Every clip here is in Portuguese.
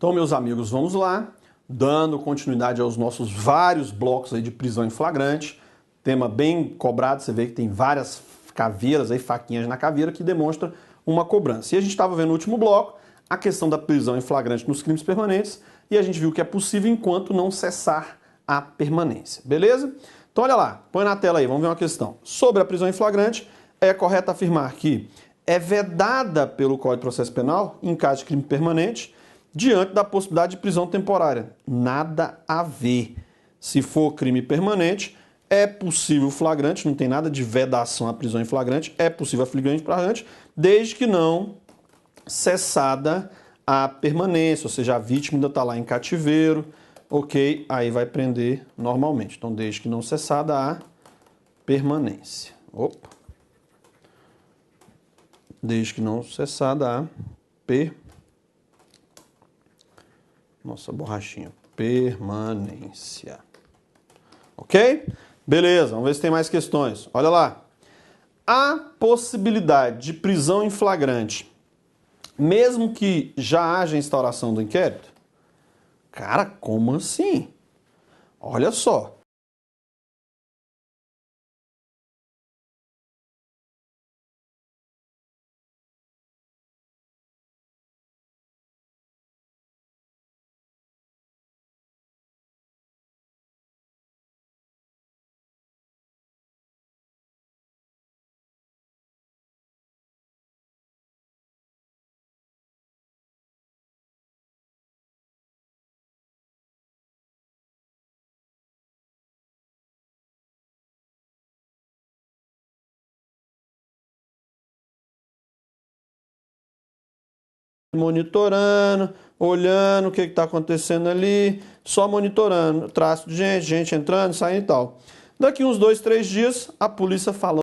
Então, meus amigos, vamos lá, dando continuidade aos nossos vários blocos aí de prisão em flagrante. Tema bem cobrado, você vê que tem várias caveiras aí, faquinhas na caveira, que demonstra uma cobrança. E a gente estava vendo no último bloco a questão da prisão em flagrante nos crimes permanentes, e a gente viu que é possível enquanto não cessar a permanência, beleza? Então olha lá, põe na tela aí, vamos ver uma questão. Sobre a prisão em flagrante, é correto afirmar que é vedada pelo Código de Processo Penal, em caso de crime permanente, diante da possibilidade de prisão temporária. Nada a ver. Se for crime permanente, é possível flagrante, não tem nada de vedação à prisão em flagrante, é possível a flagrante, desde que não cessada a permanência, ou seja, a vítima ainda está lá em cativeiro, ok, aí vai prender normalmente. Então, desde que não cessada a permanência. Opa. Desde que não cessada a nossa borrachinha, permanência. Ok? Beleza, vamos ver se tem mais questões. Olha lá. A possibilidade de prisão em flagrante, mesmo que já haja instauração do inquérito? Cara, como assim? Olha só. Monitorando, olhando o que está acontecendo ali, só monitorando, traço de gente, gente entrando, saindo e tal. Daqui uns 2, 3 dias, a polícia fala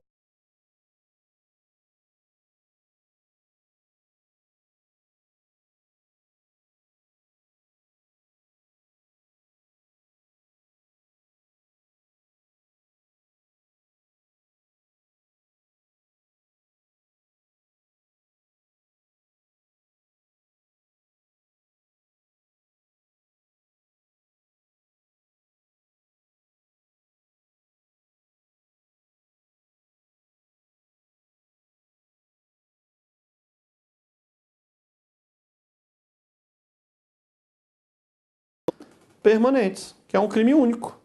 permanentes, que é um crime único.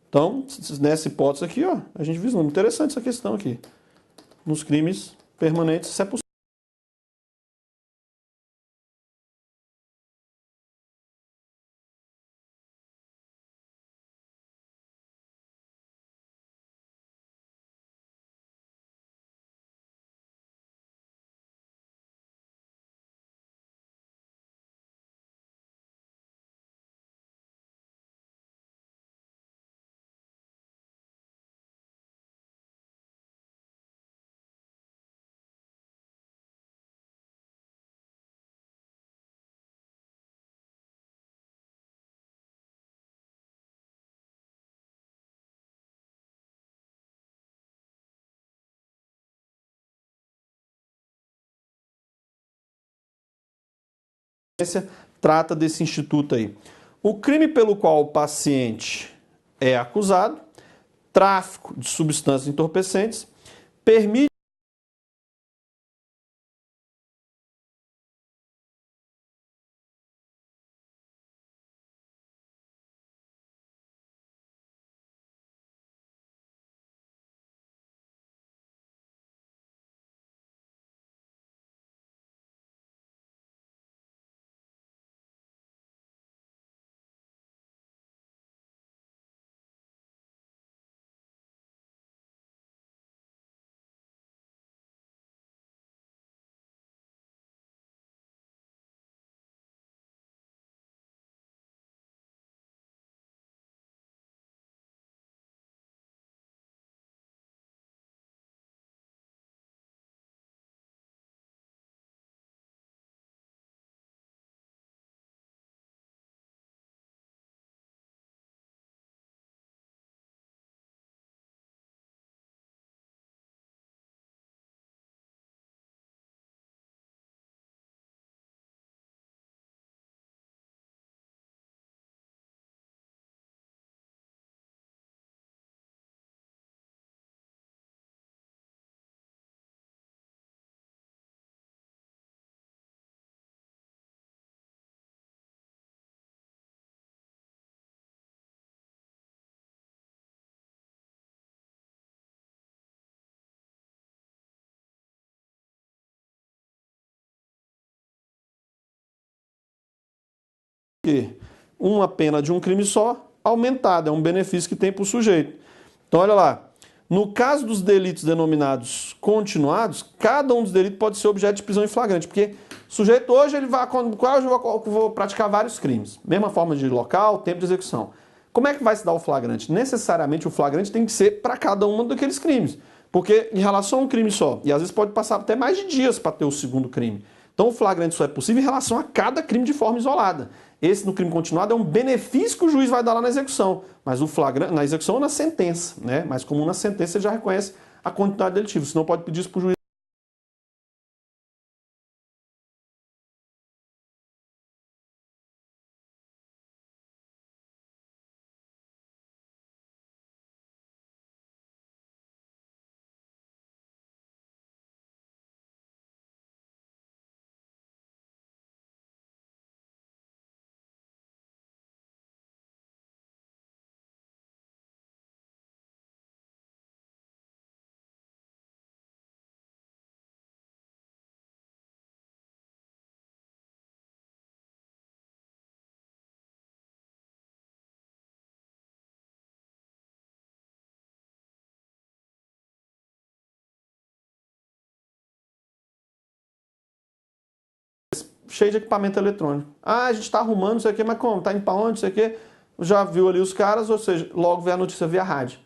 Então, nessa hipótese aqui, ó, a gente vislumbre. Interessante essa questão aqui. Nos crimes permanentes, isso é possível. Trata desse instituto aí. O crime pelo qual o paciente é acusado, tráfico de substâncias entorpecentes, permite quê? Uma pena de um crime só aumentada, é um benefício que tem para o sujeito. Então, olha lá. No caso dos delitos denominados continuados, cada um dos delitos pode ser objeto de prisão em flagrante, porque o sujeito hoje ele vai, hoje eu vou praticar vários crimes, mesma forma de local, tempo de execução. Como é que vai se dar o flagrante? Necessariamente o flagrante tem que ser para cada um daqueles crimes, porque em relação a um crime só, e às vezes pode passar até mais de dias para ter o segundo crime. Então o flagrante só é possível em relação a cada crime de forma isolada. Esse no crime continuado é um benefício que o juiz vai dar lá na execução, mas o flagrante na execução ou na sentença, né? Mas como na sentença ele já reconhece a continuidade delitiva, senão pode pedir isso para o juiz. Cheio de equipamento eletrônico. Ah, a gente está arrumando, não sei o quê, mas como? Está indo para onde, não sei o quê? Já viu ali os caras, ou seja, logo vê a notícia via rádio.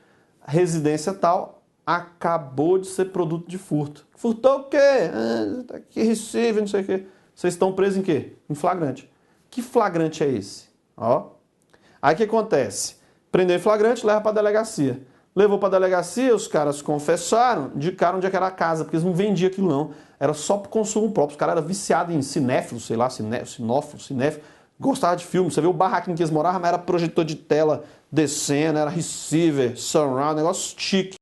Residência tal acabou de ser produto de furto. Furtou o quê? Ah, que Recife, não sei o quê. Vocês estão presos em quê? Em flagrante. Que flagrante é esse? Ó. Aí o que acontece? Prendeu em flagrante, leva para a delegacia. Levou para a delegacia, os caras confessaram, indicaram onde é que era a casa, porque eles não vendiam aquilo não. Era só para consumo próprio. Os caras eram viciados em cinéfilo, sei lá, cinófilo, cinéfilo. Gostavam de filme. Você vê o barraquinho que eles moravam, mas era projetor de tela descendo, era receiver, surround, negócio chique.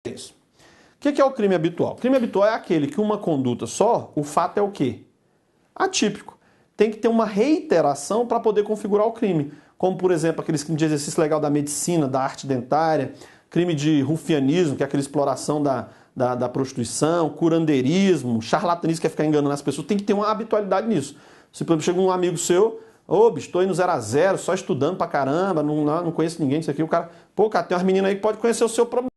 Isso. O que é o crime habitual? O crime habitual é aquele que uma conduta só, o fato é o quê? Atípico. Tem que ter uma reiteração para poder configurar o crime. Como, por exemplo, aqueles crimes de exercício legal da medicina, da arte dentária, crime de rufianismo, que é aquela exploração da prostituição, curandeirismo, charlatanismo, que é ficar enganando as pessoas. Tem que ter uma habitualidade nisso. Se, por exemplo, chega um amigo seu, ô, bicho, tô aí no 0 a 0, só estudando pra caramba, não conheço ninguém, isso aqui, o cara, pô, cara, tem umas meninas aí que pode conhecer o seu problema.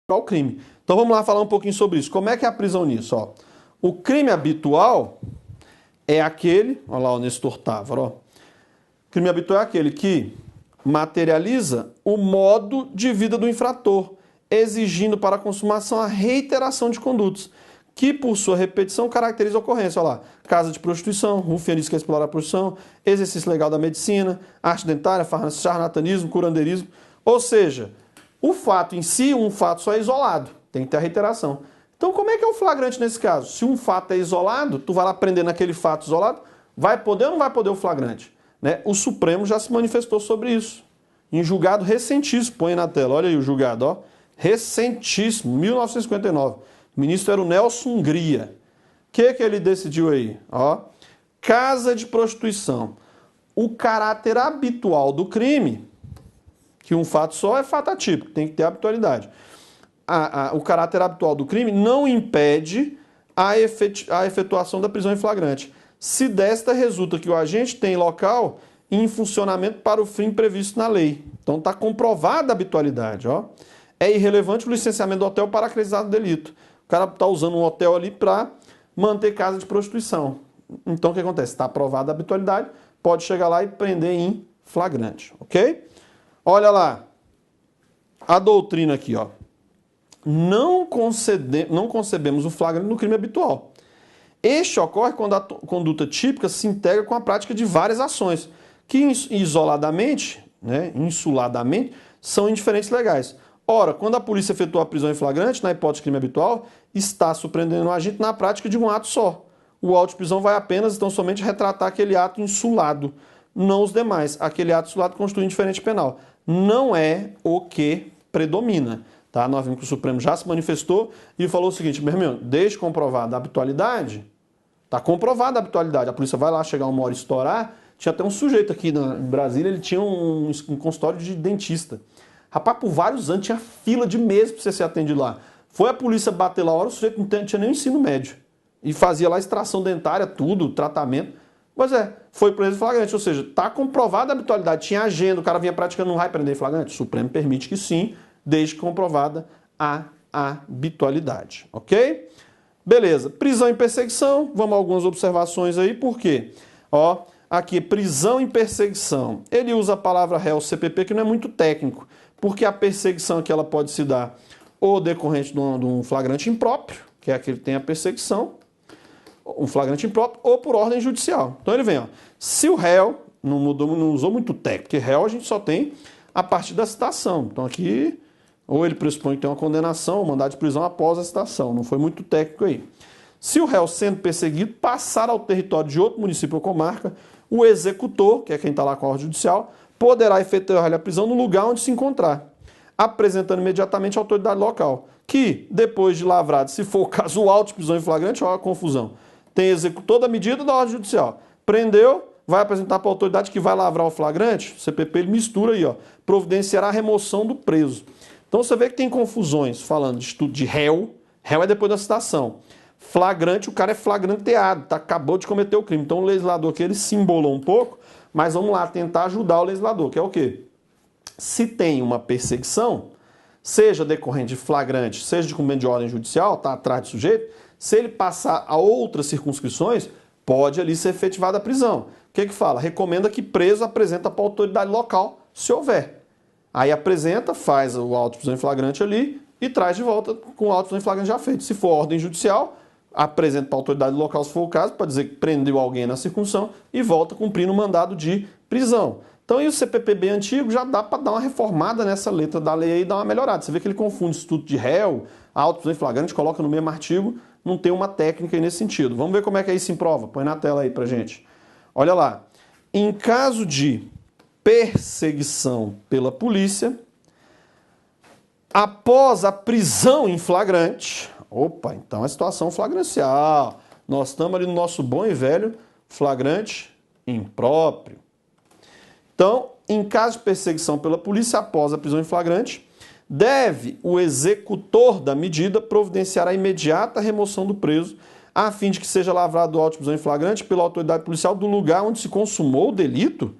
O crime. Então vamos lá falar um pouquinho sobre isso. Como é que é a prisão nisso? Ó? O crime habitual é aquele, olha lá o Nestor Távora, ó. Crime habitual é aquele que materializa o modo de vida do infrator, exigindo para a consumação a reiteração de condutas, que por sua repetição caracteriza a ocorrência. Olha lá, casa de prostituição, rufianismo que explora a prostituição, exercício legal da medicina, arte dentária, charlatanismo, curandeirismo. Ou seja, o fato em si, um fato só é isolado, tem que ter a reiteração. Então como é que é o flagrante nesse caso? Se um fato é isolado, tu vai lá prender naquele fato isolado, vai poder ou não vai poder o flagrante? Né? O Supremo já se manifestou sobre isso. Em julgado recentíssimo, põe na tela, olha aí o julgado, ó. Recentíssimo, 1959. O ministro era o Nelson Hungria. O que ele decidiu aí? Ó, casa de prostituição. O caráter habitual do crime, que um fato só é fato atípico, tem que ter habitualidade. O caráter habitual do crime não impede a efetuação da prisão em flagrante, se desta resulta que o agente tem local em funcionamento para o fim previsto na lei. Então está comprovada a habitualidade. Ó. É irrelevante o licenciamento do hotel para acreditar o delito. O cara está usando um hotel ali para manter casa de prostituição. Então o que acontece? Está aprovada a habitualidade, pode chegar lá e prender em flagrante, ok? Olha lá, a doutrina aqui, ó. Não concebemos o flagrante no crime habitual. Este ocorre quando a conduta típica se integra com a prática de várias ações, que isoladamente, insuladamente, são indiferentes legais. Ora, quando a polícia efetua a prisão em flagrante, na hipótese de crime habitual, está surpreendendo o agente na prática de um ato só. O auto de prisão vai apenas, então, somente retratar aquele ato insulado, não os demais. Aquele ato insulado constitui indiferente penal. Não é o que predomina. Tá? Nós vimos que o Supremo já se manifestou e falou o seguinte, meu irmão, desde comprovada a habitualidade, está comprovada a habitualidade, a polícia vai lá chegar uma hora e estourar. Tinha até um sujeito aqui em Brasília, ele tinha um consultório de dentista. Rapaz, por vários anos tinha fila de meses para você ser atendido lá. Foi a polícia bater lá a hora, o sujeito não tinha nem ensino médio. E fazia lá extração dentária, tudo, tratamento. Mas foi preso em flagrante, ou seja, está comprovada a habitualidade. Tinha agenda, o cara vinha praticando, não vai prender em flagrante? O Supremo permite que sim, desde que comprovada a habitualidade, ok? Beleza, prisão em perseguição, vamos a algumas observações aí, por quê? Ó, aqui, prisão em perseguição. Ele usa a palavra réu CPP, que não é muito técnico, porque a perseguição aqui ela pode se dar ou decorrente de um flagrante impróprio, que é aquele que tem a perseguição, um flagrante impróprio, ou por ordem judicial. Então ele vem, ó, se o réu, não usou muito técnico, porque réu a gente só tem a partir da citação. Então aqui, ou ele pressupõe que tem uma condenação, ou mandado de prisão após a citação. Não foi muito técnico aí. Se o réu, sendo perseguido, passar ao território de outro município ou comarca, o executor, que é quem está lá com a ordem judicial, poderá efetuar a prisão no lugar onde se encontrar, apresentando imediatamente a autoridade local, que, depois de lavrado, se for o caso, o auto de prisão em flagrante, olha a confusão, tem executor da medida da ordem judicial. Prendeu, vai apresentar para a autoridade que vai lavrar o flagrante, o CPP ele mistura aí, ó, providenciará a remoção do preso. Então você vê que tem confusões falando de estudo de réu é depois da citação. Flagrante, o cara é flagranteado, acabou de cometer o crime. Então o legislador aqui ele se embolou um pouco, mas vamos lá tentar ajudar o legislador, que é o quê? Se tem uma perseguição, seja decorrente de flagrante, seja de cumprimento de ordem judicial, está atrás do sujeito, se ele passar a outras circunscrições, pode ali ser efetivada a prisão. O que fala? Recomenda que preso apresenta para a autoridade local, se houver. Aí apresenta, faz o auto de prisão em flagrante ali e traz de volta com o auto de prisão em flagrante já feito. Se for ordem judicial, apresenta para a autoridade local, se for o caso, para dizer que prendeu alguém na circunção e volta cumprindo o mandado de prisão. Então, e o CPPB antigo já dá para dar uma reformada nessa letra da lei e dar uma melhorada. Você vê que ele confunde instituto de réu, auto de prisão em flagrante, coloca no mesmo artigo, não tem uma técnica aí nesse sentido. Vamos ver como é que aí se prova. Põe na tela aí pra gente. Olha lá. Em caso de perseguição pela polícia, após a prisão em flagrante, opa, então é situação flagrancial. Nós estamos ali no nosso bom e velho flagrante impróprio. Então, em caso de perseguição pela polícia após a prisão em flagrante, deve o executor da medida providenciar a imediata remoção do preso, a fim de que seja lavrado o auto de prisão em flagrante pela autoridade policial do lugar onde se consumou o delito,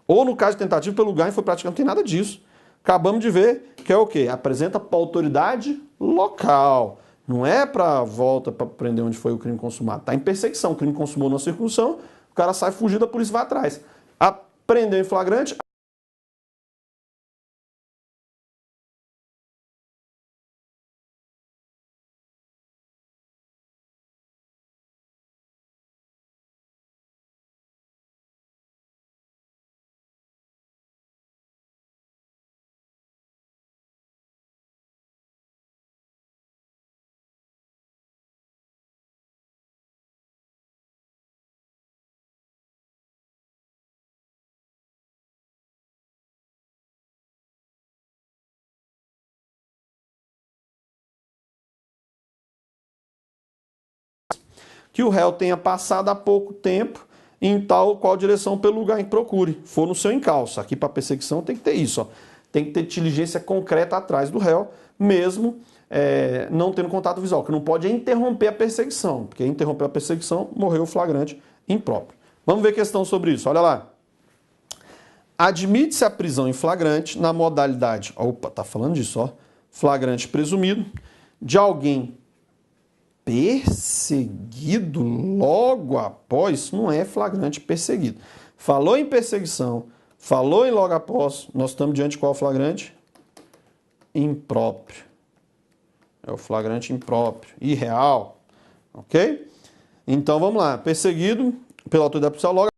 ou no caso de tentativa pelo lugar em que foi praticado. Não tem nada disso. Acabamos de ver que é o quê? Apresenta para a autoridade local. Não é para volta para prender onde foi o crime consumado. Está em perseguição. O crime consumou na circunção, o cara sai fugido, a polícia vai atrás. Prendeu em flagrante. Que o réu tenha passado há pouco tempo em tal qual direção pelo lugar em que procure, for no seu encalço. Aqui para perseguição tem que ter isso, ó. Tem que ter diligência concreta atrás do réu, mesmo não tendo contato visual, que não pode interromper a perseguição, porque interromper a perseguição, morreu o flagrante impróprio. Vamos ver questão sobre isso, olha lá. Admite-se a prisão em flagrante na modalidade, opa, tá falando disso, ó, flagrante presumido, de alguém perseguido logo após, isso não é flagrante perseguido. Falou em perseguição, falou em logo após, nós estamos diante de qual flagrante? Impróprio. É o flagrante impróprio, irreal, ok? Então vamos lá, perseguido pela autoridade policial logo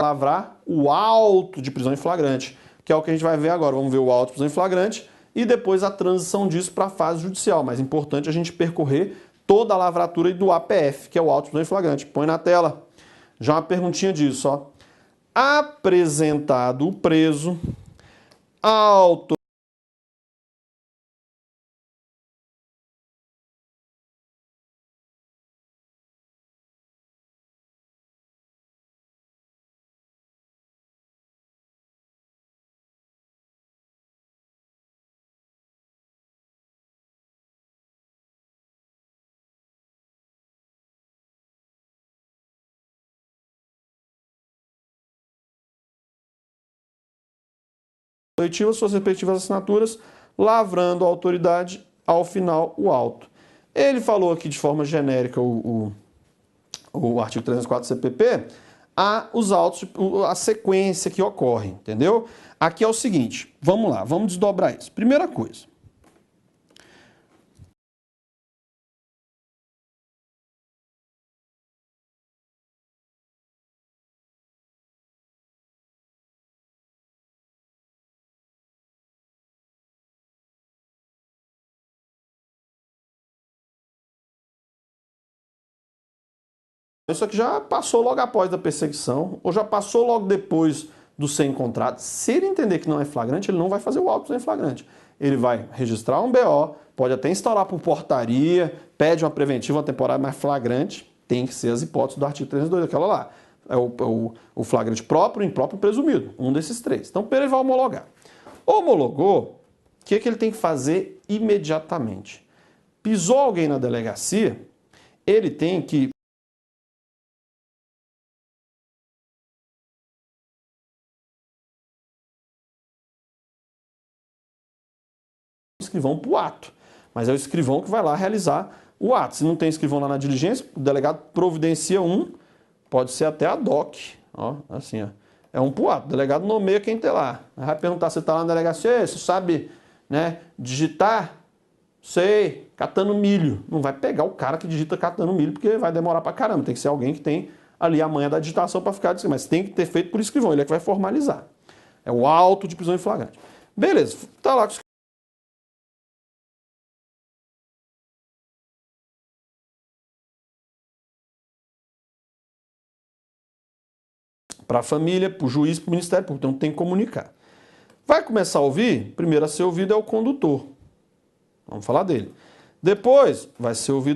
lavrar o auto de prisão em flagrante, que é o que a gente vai ver agora. Vamos ver o auto de prisão em flagrante e depois a transição disso para a fase judicial. Mas é importante a gente percorrer toda a lavratura do APF, que é o auto de prisão em flagrante. Põe na tela. Já uma perguntinha disso, ó. Apresentado o preso, auto coletiva, suas respectivas assinaturas, lavrando a autoridade ao final o auto. Ele falou aqui de forma genérica o artigo 304 do CPP, os autos, a sequência que ocorre, entendeu? Aqui é o seguinte, vamos lá, vamos desdobrar isso. Primeira coisa. Isso aqui já passou logo após da perseguição, ou já passou logo depois do ser encontrado. Se ele entender que não é flagrante, ele não vai fazer o auto em flagrante. Ele vai registrar um BO, pode até instaurar por portaria, pede uma preventiva, uma temporária, mas flagrante tem que ser as hipóteses do artigo 302, aquela lá. É o flagrante próprio, impróprio e presumido, um desses três. Então, ele vai homologar. Homologou, o que ele tem que fazer imediatamente? Pisou alguém na delegacia, ele tem que escrivão para o ato, mas é o escrivão que vai lá realizar o ato. Se não tem escrivão lá na diligência, o delegado providencia um, pode ser até ad hoc, ó, assim, ó. É um para o ato, o delegado nomeia quem tem lá. Vai perguntar se está lá na delegacia, você sabe, né, digitar? Sei, catando milho. Não vai pegar o cara que digita catando milho, porque vai demorar pra caramba. Tem que ser alguém que tem ali a manha da digitação para ficar assim, mas tem que ter feito por escrivão, ele é que vai formalizar. É o auto de prisão em flagrante. Beleza, tá lá com para a família, para o juiz, para o Ministério Público. Então tem que comunicar. Vai começar a ouvir? Primeiro a ser ouvido é o condutor. Vamos falar dele. Depois vai ser ouvido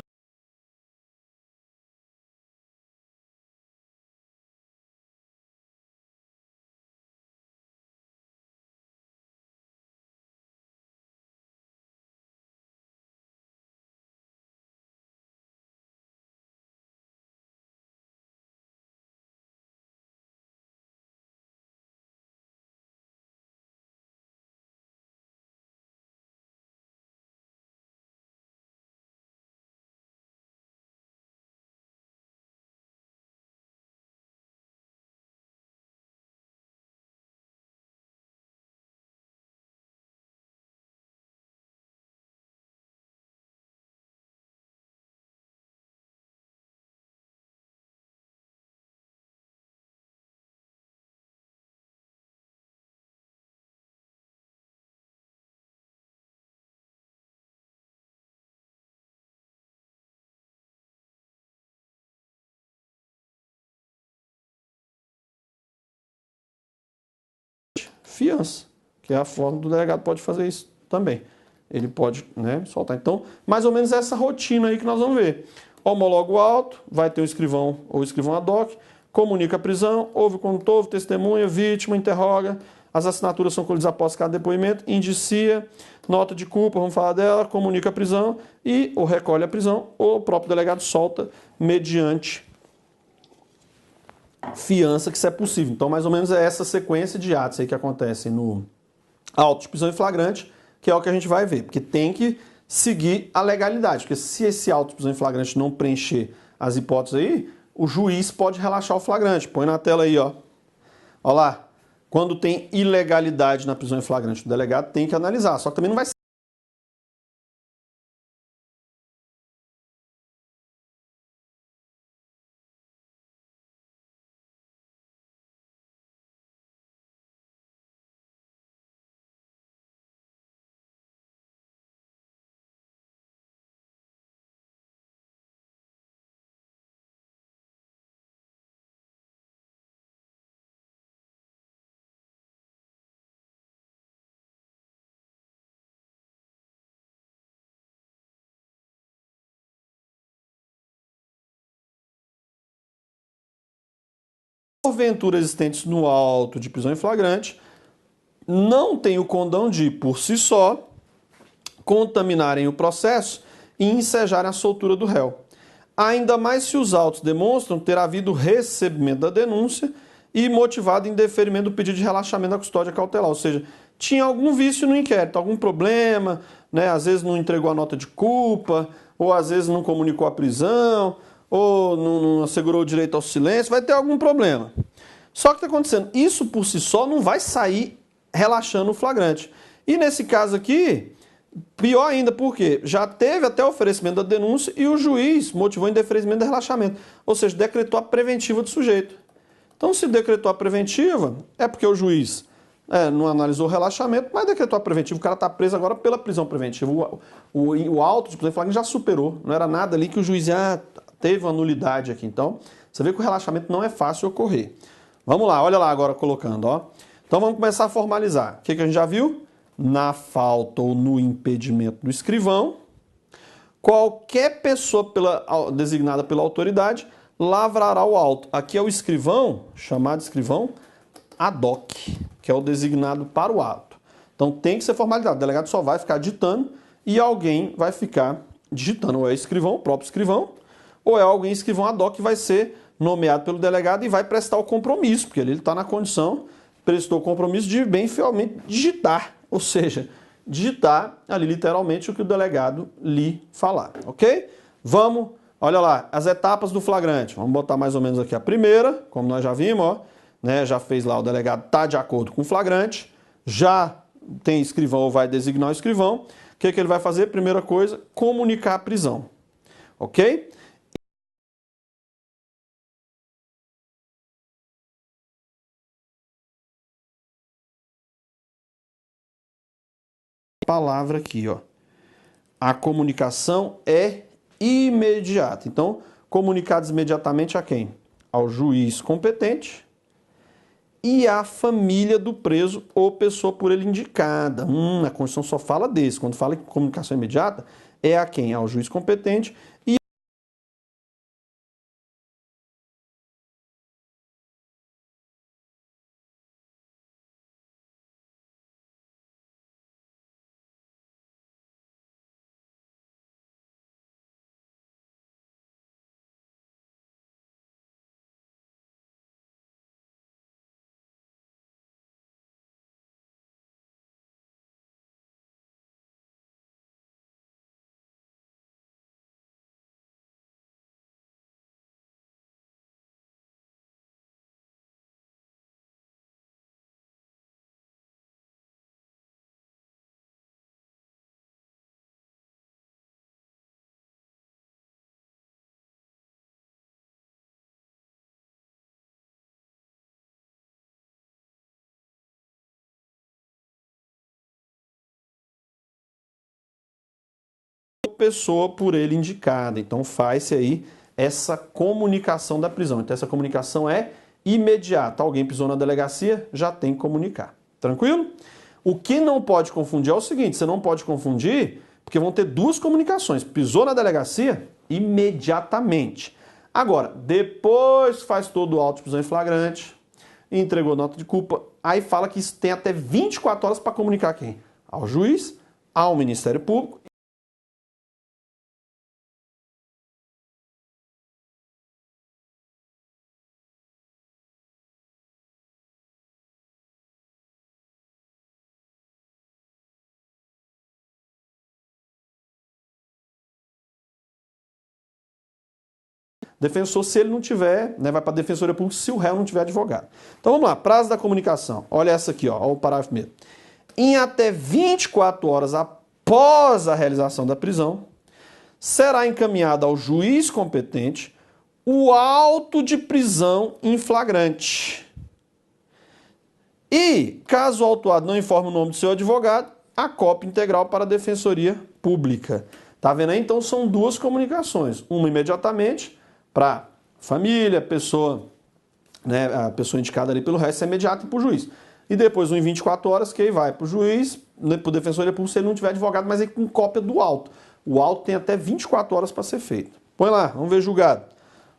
fiança, que é a forma do delegado pode fazer isso também. Ele pode, né, soltar. Então, mais ou menos essa rotina aí que nós vamos ver. Homologa o auto, vai ter o escrivão ou escrivão ad hoc, comunica a prisão, ouve o condutor, ouve testemunha, vítima, interroga, as assinaturas são colhidas após cada depoimento, indicia, nota de culpa, vamos falar dela, comunica a prisão e ou recolhe a prisão ou o próprio delegado solta mediante fiança, que isso é possível. Então, mais ou menos é essa sequência de atos aí que acontecem no auto de prisão em flagrante, que é o que a gente vai ver, porque tem que seguir a legalidade, porque se esse auto de prisão em flagrante não preencher as hipóteses aí, o juiz pode relaxar o flagrante. Põe na tela aí, ó. Olha lá. Quando tem ilegalidade na prisão em flagrante do delegado, tem que analisar. Só que também não vai ser porventura existentes no auto de prisão em flagrante, não tem o condão de, por si só, contaminarem o processo e ensejarem a soltura do réu. Ainda mais se os autos demonstram ter havido recebimento da denúncia e motivado em deferimento do pedido de relaxamento da custódia cautelar, ou seja, tinha algum vício no inquérito, algum problema, né? Às vezes não entregou a nota de culpa, ou às vezes não comunicou a prisão, ou não assegurou o direito ao silêncio, vai ter algum problema. Só que está acontecendo, isso por si só não vai sair relaxando o flagrante. E nesse caso aqui, pior ainda, porque já teve até o oferecimento da denúncia e o juiz motivou em deferimento do relaxamento, ou seja, decretou a preventiva do sujeito. Então, se decretou a preventiva, é porque o juiz não analisou o relaxamento, mas decretou a preventiva, o cara está preso agora pela prisão preventiva. O auto de prisão em flagrante já superou, não era nada ali que o juiz teve uma nulidade aqui. Então, você vê que o relaxamento não é fácil ocorrer. Vamos lá, olha lá agora colocando, ó. Então vamos começar a formalizar. O que a gente já viu? Na falta ou no impedimento do escrivão, qualquer pessoa designada pela autoridade lavrará o auto. Aqui é o escrivão, chamado escrivão ad hoc, que é o designado para o ato. Então tem que ser formalizado. O delegado só vai ficar ditando e alguém vai ficar digitando. Ou é escrivão, o próprio escrivão, ou é alguém escrivão ad hoc que vai ser nomeado pelo delegado e vai prestar o compromisso, porque ele está na condição, prestou o compromisso de bem fielmente digitar, ou seja, digitar ali literalmente o que o delegado lhe falar, ok? Vamos, olha lá, as etapas do flagrante. Vamos botar mais ou menos aqui a primeira, como nós já vimos, ó, né? Já fez lá, o delegado está de acordo com o flagrante, já tem escrivão ou vai designar o escrivão. O que ele vai fazer? Primeira coisa, comunicar a prisão, ok? Palavra aqui, ó. A comunicação é imediata. Então, comunicados imediatamente a quem? Ao juiz competente e à família do preso ou pessoa por ele indicada. A Constituição só fala desse. Quando fala em comunicação imediata, é a quem? Ao juiz competente e pessoa por ele indicada. Então faz-se aí essa comunicação da prisão. Então essa comunicação é imediata. Alguém pisou na delegacia, já tem que comunicar. Tranquilo? O que não pode confundir é o seguinte, você não pode confundir, porque vão ter duas comunicações. Pisou na delegacia, imediatamente. Agora, depois faz todo o auto de prisão em flagrante, entregou nota de culpa, aí fala que isso tem até 24 horas para comunicar quem? Ao juiz, ao Ministério Público. Defensor, se ele não tiver, né, vai para a Defensoria Pública se o réu não tiver advogado. Então vamos lá, prazo da comunicação. Olha essa aqui, ó, o parágrafo primeiro. Em até 24 horas após a realização da prisão, será encaminhado ao juiz competente o auto de prisão em flagrante. E, caso o autuado não informe o nome do seu advogado, a cópia integral para a Defensoria Pública. Tá vendo aí? Então são duas comunicações. Uma imediatamente para família, pessoa, né, a pessoa indicada ali pelo réu, isso é imediato e para o juiz. E depois, um em 24 horas, que aí vai para o juiz, para o Defensoria Pública, se ele não tiver advogado, mas aí com cópia do auto. O auto tem até 24 horas para ser feito. Põe lá, vamos ver julgado.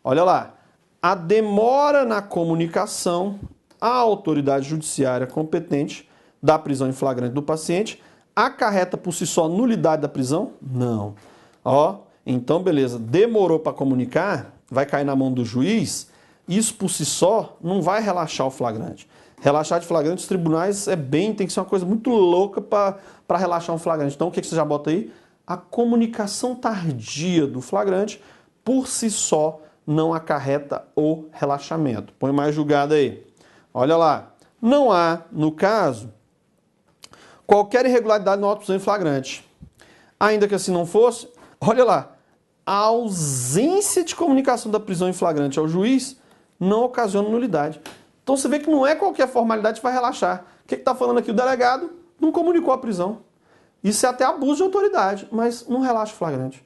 Olha lá. A demora na comunicação à autoridade judiciária competente da prisão em flagrante do paciente acarreta por si só nulidade da prisão? Não. Ó, então beleza, demorou para comunicar, vai cair na mão do juiz, isso por si só não vai relaxar o flagrante. Relaxar de flagrante os tribunais tem que ser uma coisa muito louca para relaxar um flagrante. Então o que você já bota aí? A comunicação tardia do flagrante por si só não acarreta o relaxamento. Põe mais julgado aí. Olha lá. Não há, no caso, qualquer irregularidade no auto de prisão em flagrante. Ainda que assim não fosse, olha lá. A ausência de comunicação da prisão em flagrante ao juiz não ocasiona nulidade. Então você vê que não é qualquer formalidade que vai relaxar. O que está falando aqui? O delegado não comunicou a prisão. Isso é até abuso de autoridade, mas não relaxa o flagrante.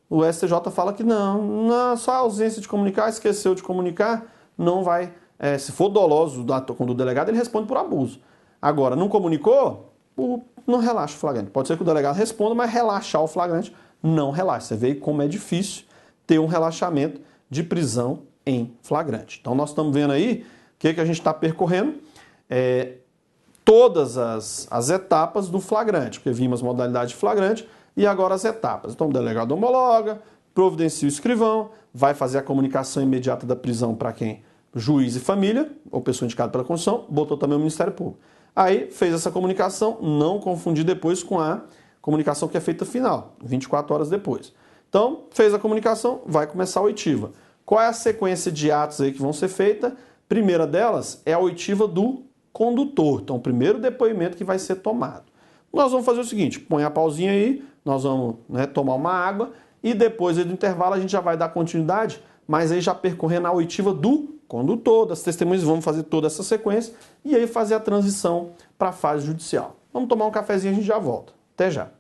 O STJ fala que não, só a ausência de comunicar, esqueceu de comunicar, não vai. Se for doloso quando o delegado, ele responde por abuso. Agora, não comunicou, não relaxa o flagrante. Pode ser que o delegado responda, mas relaxar o flagrante não relaxa. Você vê como é difícil ter um relaxamento de prisão em flagrante. Então nós estamos vendo aí o que a gente está percorrendo. Todas as etapas do flagrante, porque vimos as modalidades de flagrante e agora as etapas. Então o delegado homologa, providencia o escrivão, vai fazer a comunicação imediata da prisão para quem? Juiz e família, ou pessoa indicada pela Constituição, botou também o Ministério Público. Aí fez essa comunicação, não confundir depois com a comunicação que é feita final, 24 horas depois. Então, fez a comunicação, vai começar a oitiva. Qual é a sequência de atos aí que vão ser feitas? Primeira delas é a oitiva do condutor. Então, o primeiro depoimento que vai ser tomado. Nós vamos fazer o seguinte, põe a pausinha aí, nós vamos tomar uma água e depois do intervalo a gente já vai dar continuidade, mas aí já percorrendo a oitiva do condutor, das testemunhas, vamos fazer toda essa sequência e aí fazer a transição para a fase judicial. Vamos tomar um cafezinho e a gente já volta. Até já.